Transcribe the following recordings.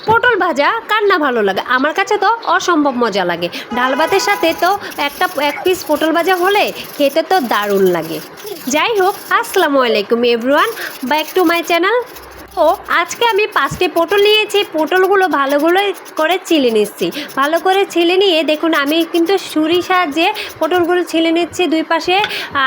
পটল ভাজা কার না ভালো লাগে, আমার কাছে তো অসম্ভব মজা লাগে। ডাল ভাতের সাথে তো এক পিস পটল ভাজা হলে খেতে তো দারুণ লাগে। যাই হোক, আসসালামু আলাইকুম everyone, back to my channel. ও আজকে আমি 5টি পটল নিয়েছি। পটলগুলো ভালোগুলো করে ছিলে নিচ্ছি। ভালো করে ছিলে নিয়ে দেখুন আমি কিন্তু ছুরির সাহায্যে পটলগুলো ছিলে নিচ্ছি। দুই পাশে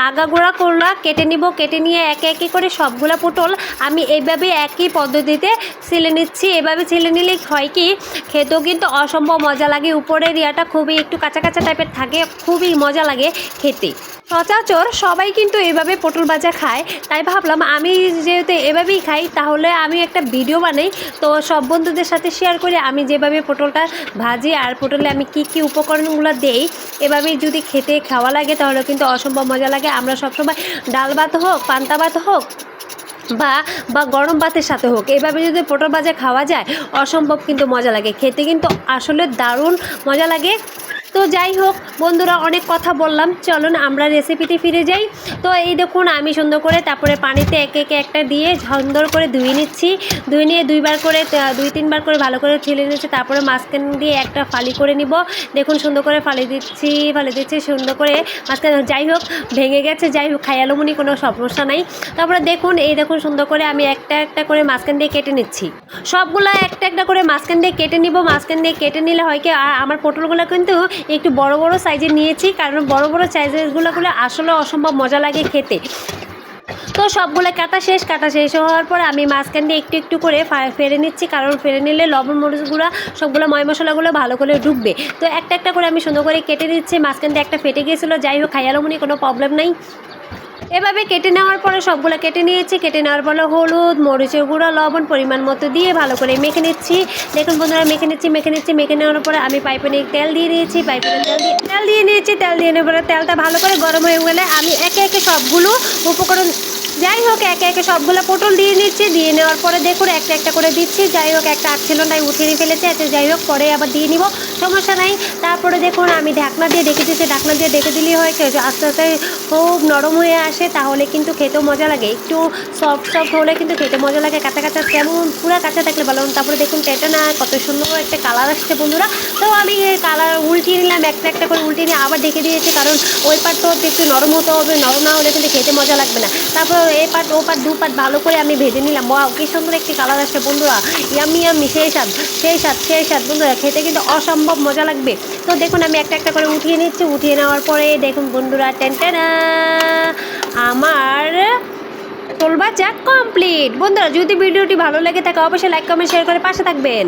আগাগোড়া করলা কেটে নিব। কেটে নিয়ে একে একে করে সবগুলো পটল আমি এইভাবে একই পদ্ধতিতে ছিলে নিচ্ছি। এভাবে ছিলে নিলে হয় কি, খেতেও কিন্তু অসম্ভব মজা লাগে। উপরের ইয়াটা খুবই একটু কাঁচা কাঁচা টাইপের থাকে, খুবই মজা লাগে খেতে। সচরাচর সবাই কিন্তু এভাবে পটল ভাজা খায়, তাই ভাবলাম আমি যেহেতু এভাবেই খাই তাহলে আমি একটা ভিডিও বানাই, তো সব বন্ধুদের সাথে শেয়ার করি আমি যেভাবে পটলটা ভাজি আর পটলে আমি কি কি উপকরণগুলো দেই। এভাবেই যদি খেতে খাওয়া লাগে তাহলে কিন্তু অসম্ভব মজা লাগে। আমরা সবসময় ডাল ভাত হোক, পান্তা ভাত হোক বা গরম ভাতের সাথে হোক, এইভাবে যদি পটল ভাজা খাওয়া যায় অসম্ভব কিন্তু মজা লাগে খেতে, কিন্তু আসলে দারুণ মজা লাগে। তো যাই হোক বন্ধুরা, অনেক কথা বললাম, চলুন আমরা রেসিপিতে ফিরে যাই। তো এই দেখুন আমি সুন্দর করে তারপরে পানিতে একে একে একটা দিয়ে সুন্দর করে ধুয়ে নিচ্ছি। ধুয়ে নিয়ে দুই তিনবার করে ভালো করে ছেলে নিচ্ছি। তারপরে মাঝখান দিয়ে একটা ফালি করে নিব। দেখুন সুন্দর করে ফালি দিচ্ছি সুন্দর করে মাঝখানে। যাই হোক ভেঙে গেছে, যাই হোক খাইয়ালুমনি, কোনো সমস্যা নাই। তারপরে দেখুন সুন্দর করে আমি একটা একটা করে মাঝখান দিয়ে কেটে নিচ্ছি। সবগুলো একটা একটা করে মাঝখান দিয়ে কেটে নিব। মাঝখান দিয়ে কেটে নিলে হয় কি, আর আমার পটলগুলো কিন্তু একটু বড় বড় সাইজের নিয়েছি, কারণ বড় বড় সাইজেরগুলো আসলে অসম্ভব মজা লাগে খেতে। তো সবগুলো কাটা শেষ হওয়ার পর আমি মাঝখান দিয়ে একটু একটু করে ফেলে নিচ্ছি, কারণ ফেলে নিলে লবণ মরিচ গুঁড়া সবগুলো ময় মশলাগুলো ভালো করে ঢুকবে। তো একটা একটা করে আমি সুন্দর করে কেটে নিচ্ছি। মাঝখান দিয়ে একটা ফেটে গিয়েছিলো, যাই হোক খাইয়ালুমনি, কোনো প্রবলেম নাই। এভাবে কেটে নেওয়ার পরে সবগুলো কেটে নিয়েছি। কেটে নেওয়ার পরে হলুদ, মরিচের গুঁড়া, লবণ পরিমাণ মতো দিয়ে ভালো করে মেখে নিচ্ছি। দেখুন বন্ধুরা মেখে নেওয়ার পরে আমি পাইপ্যানে তেল দিয়ে নিয়েছি। তেল দিয়ে নেওয়ার পরে তেলটা ভালো করে গরম হয়ে গেলে আমি একে একে সবগুলো উপকরণ একে একে সবগুলো পটল দিয়ে নিচ্ছি। দিয়ে নেওয়ার পরে দেখুন একটা একটা করে দিচ্ছি। যাই হোক একটা ছিল না, উঠিয়ে ফেলেছে, যাই হোক পরে আবার দিয়ে নিব, সমস্যা নাই। তারপরে দেখুন আমি ঢাকনা দিয়ে ঢেকে দিচ্ছি। ঢাকনা দিয়ে ঢেকে দিলেই হয় আস্তে আস্তে খুব নরম হয়ে আসে, তাহলে কিন্তু খেতেও মজা লাগে। একটু সফট হলে কিন্তু খেতে মজা লাগে। কাঁচা কাঁচা কেমন পুরো কাঁচা থাকলে ভালো। তারপরে দেখুন কেটে না কত সুন্দর একটা কালার আসছে বন্ধুরা। তো আমি কালার উল্টিয়ে নিলাম, একটা একটা করে উল্টিয়ে নিয়ে আবার ঢেকে দিয়েছি, কারণ ওই পাট তো একটু নরম হতে হবে, নরম না হলে কিন্তু খেতে মজা লাগবে না। তারপর এই পাট ও পাট দু পাট ভালো করে আমি ভেজে নিলাম। ওয়াও কি সুন্দর একটি কালার আসছে বন্ধুরা, ইয়ামি সেই স্বাদ বন্ধুরা, খেতে কিন্তু অসম্ভব মজা লাগবে। তো দেখুন আমি একটা একটা করে উঠিয়ে নিচ্ছি। উঠিয়ে নেওয়ার পরে দেখুন বন্ধুরা, টেনটেনা আমার পটল ভাজা কমপ্লিট। বন্ধুরা যদি ভিডিওটি ভালো লেগে থাকে অবশ্যই লাইক কমেন্ট শেয়ার করে পাশে থাকবেন।